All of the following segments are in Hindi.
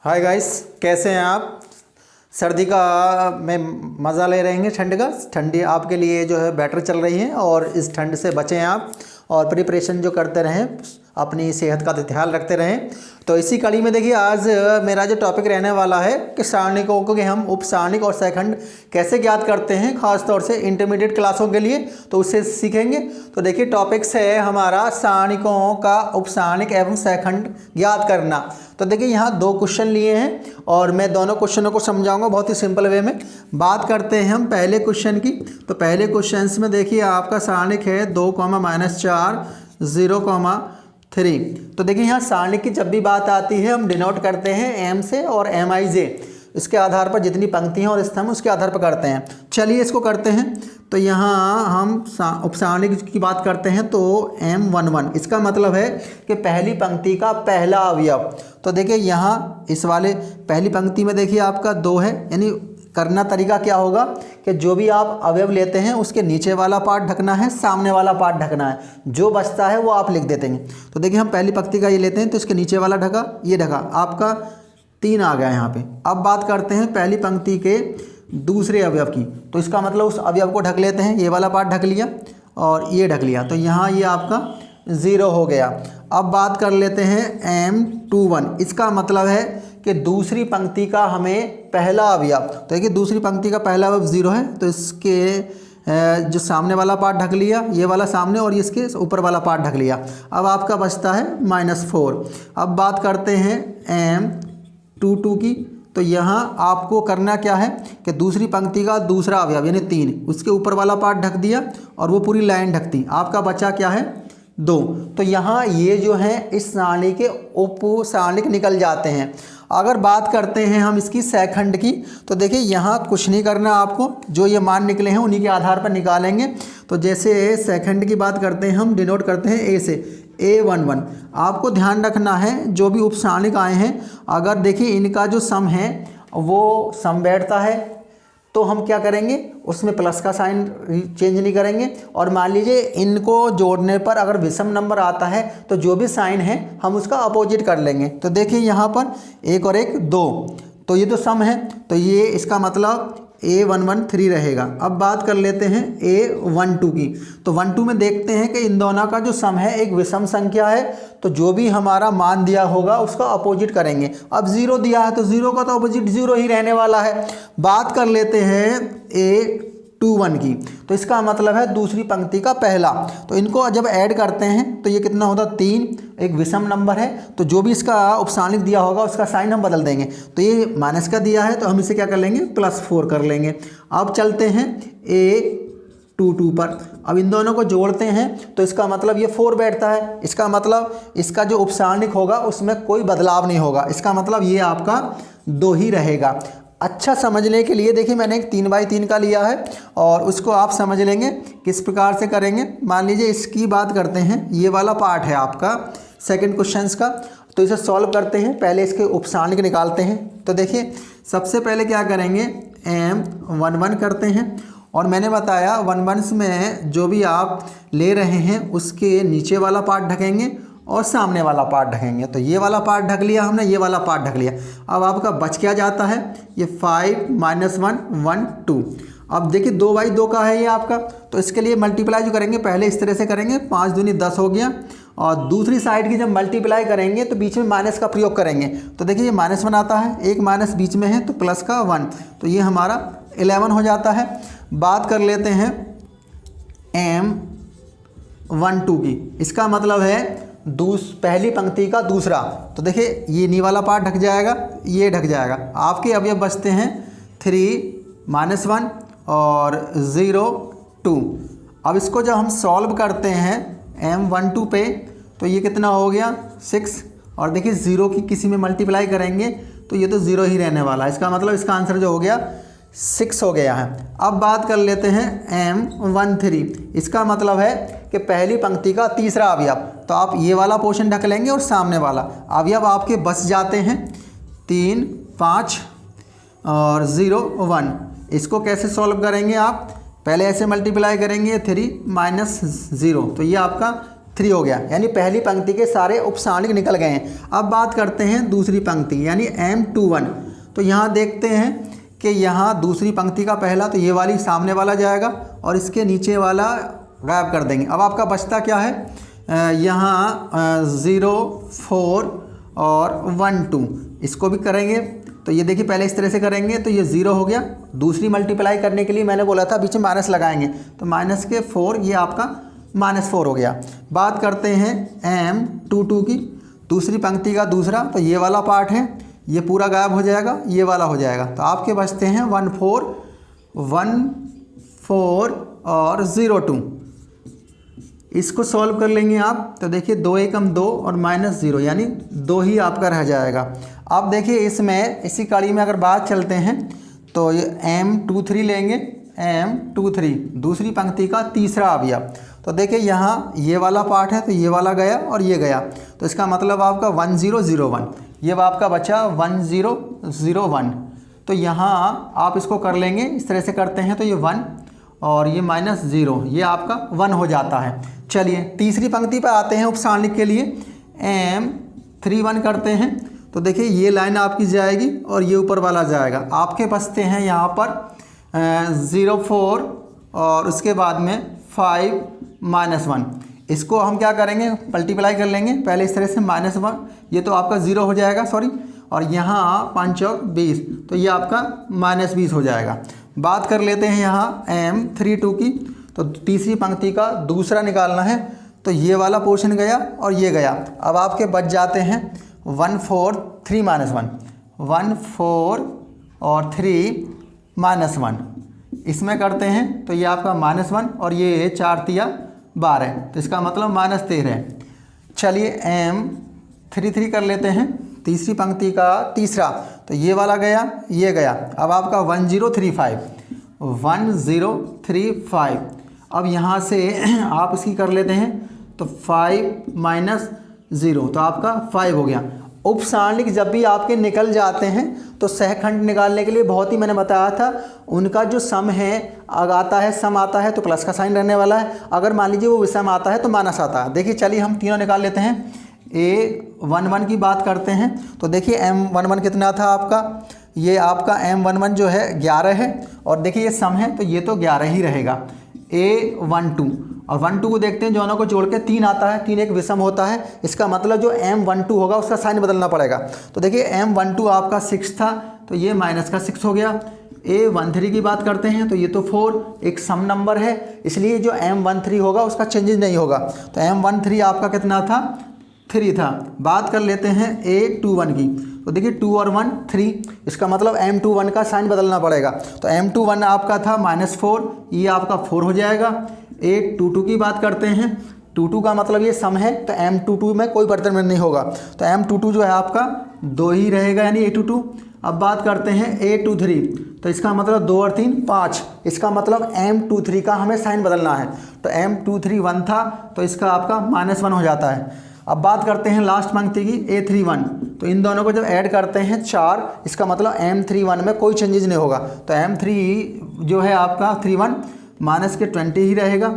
हाय गाइस, कैसे हैं आप। सर्दी का में मज़ा ले रहे हैं, ठंड का। ठंडी आपके लिए जो है बेटर चल रही है और इस ठंड से बचें आप और प्रिपरेशन जो करते रहें, अपनी सेहत का ख्याल रखते रहें। तो इसी कड़ी में देखिए आज मेरा जो टॉपिक रहने वाला है कि सारणिकों को कि हम उपसारणिक और सैखंड कैसे ज्ञात करते हैं, ख़ास तौर से इंटरमीडिएट क्लासों के लिए, तो उससे सीखेंगे। तो देखिए टॉपिक्स है हमारा सारणिकों का उपसारणिक एवं सैखंड ज्ञात करना। तो देखिए यहाँ दो क्वेश्चन लिए हैं और मैं दोनों क्वेश्चनों को समझाऊंगा बहुत ही सिंपल वे में। बात करते हैं हम पहले क्वेश्चन की। तो पहले क्वेश्चन में देखिए आपका सारणिक है 2,-4 0,3। तो देखिए यहाँ सारणिक की जब भी बात आती है हम डिनोट करते हैं एम से और MIJ, इसके आधार पर जितनी पंक्तियाँ और स्तंभ उसके आधार पर करते हैं। चलिए इसको करते हैं। तो यहाँ हम उपसारणिक की बात करते हैं तो M11, इसका मतलब है कि पहली पंक्ति का पहला अवयव। तो देखिए यहाँ इस वाले पहली पंक्ति में देखिए आपका 2 है, यानी करना तरीका क्या होगा कि जो भी आप अवयव लेते हैं उसके नीचे वाला पार्ट ढकना है, सामने वाला पार्ट ढकना है, जो बचता है वो आप लिख देते हैं। तो देखिए हम पहली पंक्ति का ये लेते हैं तो इसके नीचे वाला ढका, ये ढका, आपका 3 आ गया यहाँ पे। अब बात करते हैं पहली पंक्ति के दूसरे अवयव की। तो इसका मतलब उस अवयव को ढक लेते हैं, ये वाला पार्ट ढक लिया और ये ढक लिया, तो यहाँ ये आपका 0 हो गया। अब बात कर लेते हैं M21, इसका मतलब है कि दूसरी पंक्ति का हमें पहला अवयव। तो देखिए दूसरी पंक्ति का पहला अवयव 0 है, तो इसके जो सामने वाला पार्ट ढक लिया, ये वाला सामने, और इसके ऊपर वाला पार्ट ढक लिया। अब आपका बचता है -4। अब बात करते हैं M22 की। तो यहाँ आपको करना क्या है कि दूसरी पंक्ति का दूसरा अवयव यानी 3, उसके ऊपर वाला पार्ट ढक दिया और वो पूरी लाइन ढकती, आपका बचा क्या है 2। तो यहाँ ये जो है इस सारणी के उपसारणिक निकल जाते हैं। अगर बात करते हैं हम इसकी सैखंड की, तो देखिए यहाँ कुछ नहीं करना आपको, जो ये मान निकले हैं उन्हीं के आधार पर निकालेंगे। तो जैसे सैखंड की बात करते हैं हम डिनोट करते हैं A से, A11। आपको ध्यान रखना है जो भी उपसारणिक आए हैं, अगर देखिए इनका जो सम है वो सम बैठता है तो हम क्या करेंगे, उसमें प्लस का साइन चेंज नहीं करेंगे। और मान लीजिए इनको जोड़ने पर अगर विषम नंबर आता है तो जो भी साइन है हम उसका अपोजिट कर लेंगे। तो देखिए यहाँ पर 1 और 1 2, तो ये तो सम है, तो ये इसका मतलब A113 रहेगा। अब बात कर लेते हैं A12 की। तो 12 में देखते हैं कि इन दोनों का जो सम है एक विषम संख्या है, तो जो भी हमारा मान दिया होगा उसका अपोजिट करेंगे। अब 0 दिया है तो 0 का तो अपोजिट 0 ही रहने वाला है। बात कर लेते हैं A21 की। तो इसका मतलब है दूसरी पंक्ति का पहला। तो इनको जब ऐड करते हैं तो ये कितना होता है 3, एक विषम नंबर है, तो जो भी इसका उपसारणिक दिया होगा उसका साइन हम बदल देंगे। तो ये माइनस का दिया है तो हम इसे क्या कर लेंगे, +4 कर लेंगे। अब चलते हैं A22 पर। अब इन दोनों को जोड़ते हैं तो इसका मतलब ये 4 बैठता है, इसका मतलब इसका जो उपसारणिक होगा उसमें कोई बदलाव नहीं होगा, इसका मतलब ये आपका 2 ही रहेगा। अच्छा समझने के लिए देखिए मैंने एक 3x3 का लिया है और उसको आप समझ लेंगे किस प्रकार से करेंगे। मान लीजिए इसकी बात करते हैं, ये वाला पार्ट है आपका सेकंड क्वेश्चन का, तो इसे सॉल्व करते हैं। पहले इसके उपसारणिक निकालते हैं। तो देखिए सबसे पहले क्या करेंगे, M11 करते हैं और मैंने बताया 11 में जो भी आप ले रहे हैं उसके नीचे वाला पार्ट ढकेंगे और सामने वाला पार्ट ढकेंगे। तो ये वाला पार्ट ढक लिया हमने, ये वाला पार्ट ढक लिया। अब आपका बच क्या जाता है, ये 5 -1 1 2। अब देखिए 2/2 का है ये आपका, तो इसके लिए मल्टीप्लाई जो करेंगे पहले इस तरह से करेंगे, 5 दूनी 10 हो गया। और दूसरी साइड की जब मल्टीप्लाई करेंगे तो बीच में माइनस का प्रयोग करेंगे। तो देखिए ये -1 आता है, एक माइनस बीच में है तो प्लस का 1, तो ये हमारा 11 हो जाता है। बात कर लेते हैं M12 की। इसका मतलब है पहली पंक्ति का दूसरा। तो देखिए ये नी वाला पार्ट ढक जाएगा, ये ढक जाएगा। आपके अवयव बचते हैं 3 -1 और 0 2। अब इसको जब हम सॉल्व करते हैं M12 पे तो ये कितना हो गया 6, और देखिए 0 की किसी में मल्टीप्लाई करेंगे तो ये तो 0 ही रहने वाला है, इसका मतलब इसका आंसर जो हो गया 6 हो गया है। अब बात कर लेते हैं M13, इसका मतलब है कि पहली पंक्ति का तीसरा अवयव। तो आप ये वाला पोर्शन ढक लेंगे और सामने वाला अवयव आपके बच जाते हैं 3 5 और 0 1। इसको कैसे सॉल्व करेंगे आप, पहले ऐसे मल्टीप्लाई करेंगे 3 -0, तो ये आपका 3 हो गया, यानी पहली पंक्ति के सारे उपसारणिक निकल गए हैं। अब बात करते हैं दूसरी पंक्ति यानी M21। तो यहाँ देखते हैं कि यहाँ दूसरी पंक्ति का पहला तो ये वाली सामने वाला जाएगा और इसके नीचे वाला गायब कर देंगे। अब आपका बचता क्या है, यहाँ 0 4 और 1 2 इसको भी करेंगे। तो ये देखिए पहले इस तरह से करेंगे तो ये 0 हो गया। दूसरी मल्टीप्लाई करने के लिए मैंने बोला था बीच में माइनस लगाएंगे, तो माइनस के 4 ये आपका -4 हो गया। बात करते हैं M22 की, दूसरी पंक्ति का दूसरा तो ये वाला पार्ट है, ये पूरा गायब हो जाएगा, ये वाला हो जाएगा। तो आपके बचते हैं 1 4 1 4 और 0 2। इसको सॉल्व कर लेंगे आप तो देखिए 2 एकम 2 और -0 यानी 2 ही आपका रह जाएगा। अब देखिए इसमें इसी कड़ी में अगर बात चलते हैं तो ये M23 लेंगे, M23 दूसरी पंक्ति का तीसरा आ गया। तो देखिए यहाँ ये वाला पार्ट है तो ये वाला गया और ये गया, तो इसका मतलब आपका 1 0 0 1, ये आपका बचा 1 0 0 1। तो यहाँ आप इसको कर लेंगे, इस तरह से करते हैं तो ये 1 और ये -0 ये आपका 1 हो जाता है। चलिए तीसरी पंक्ति पर आते हैं उपसारणिक के लिए, M31 करते हैं। तो देखिए ये लाइन आपकी जाएगी और ये ऊपर वाला जाएगा। आपके बचते हैं यहाँ पर 0 4 और उसके बाद में 5 -1। इसको हम क्या करेंगे, मल्टीप्लाई कर लेंगे पहले इस तरह से -1, ये तो आपका 0 हो जाएगा सॉरी, और यहाँ 5 चौक 20 तो ये आपका -20 हो जाएगा। बात कर लेते हैं यहाँ M32 की, तो तीसरी पंक्ति का दूसरा निकालना है। तो ये वाला पोर्शन गया और ये गया। अब आपके बच जाते हैं 1 4 3 -1, 1 4 और 3 -1। इसमें करते हैं तो ये आपका -1 और ये 4 तिया 12, तो इसका मतलब -13। चलिए M33 कर लेते हैं, तीसरी पंक्ति का तीसरा तो ये वाला गया ये गया। अब आपका 1 0 3 5, 1 0 3 5। अब यहाँ से आप इसकी कर लेते हैं तो 5 -0 तो आपका 5 हो गया। उपसारणिक जब भी आपके निकल जाते हैं तो सहखंड निकालने के लिए बहुत ही मैंने बताया था, उनका जो सम है आता है, सम आता है तो प्लस का साइन रहने वाला है, अगर मान लीजिए वो विषम आता है तो माइनस आता है। देखिए चलिए हम तीनों निकाल लेते हैं। A11 की बात करते हैं तो देखिए M11 कितना था आपका, ये आपका M11 जो है 11 है, और देखिए ये सम है तो ये तो 11 ही रहेगा। A12 और 12 को देखते हैं, दोनों को जोड़ के 3 आता है, 3 एक विषम होता है, इसका मतलब जो M12 होगा उसका साइन बदलना पड़ेगा। तो देखिए M12 आपका 6 था तो ये -6 हो गया। A13 की बात करते हैं तो ये तो 4 एक सम नंबर है, इसलिए जो M13 होगा उसका चेंजेस नहीं होगा। तो M13 आपका कितना था, 3 था। बात कर लेते हैं A21 की, तो देखिए 2 और 1 3, इसका मतलब M21 का साइन बदलना पड़ेगा। तो M21 आपका था -4, ये आपका 4 हो जाएगा। A22 की बात करते हैं, 22 का मतलब ये सम है तो M22 में कोई परिवर्तन नहीं होगा, तो M22 जो है आपका 2 ही रहेगा यानी A22। अब बात करते हैं A23, तो इसका मतलब 2 और 3 5, इसका मतलब M23 का हमें साइन बदलना है। तो M23 1 था तो इसका आपका -1 हो जाता है। अब बात करते हैं लास्ट पंक्ति की A31, तो इन दोनों को जब ऐड करते हैं 4, इसका मतलब M31 में कोई चेंजेस नहीं होगा। तो M3 जो है आपका 31 -20 ही रहेगा।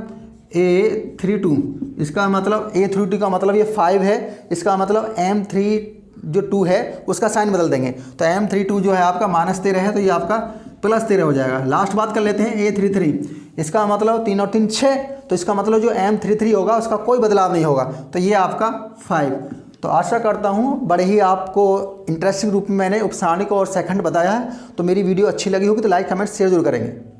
A32 इसका मतलब A32 का मतलब ये 5 है, इसका मतलब M3 जो 2 है उसका साइन बदल देंगे। तो M32 जो है आपका -13 है तो ये आपका +13 हो जाएगा। लास्ट बात कर लेते हैं A33, इसका मतलब 3 और 3 6, तो इसका मतलब जो M33 होगा उसका कोई बदलाव नहीं होगा, तो ये आपका 5। तो आशा करता हूँ बड़े ही आपको इंटरेस्टिंग रूप में मैंने उपसारणिक और सेकंड बताया है। तो मेरी वीडियो अच्छी लगी होगी तो लाइक कमेंट शेयर जरूर करेंगे।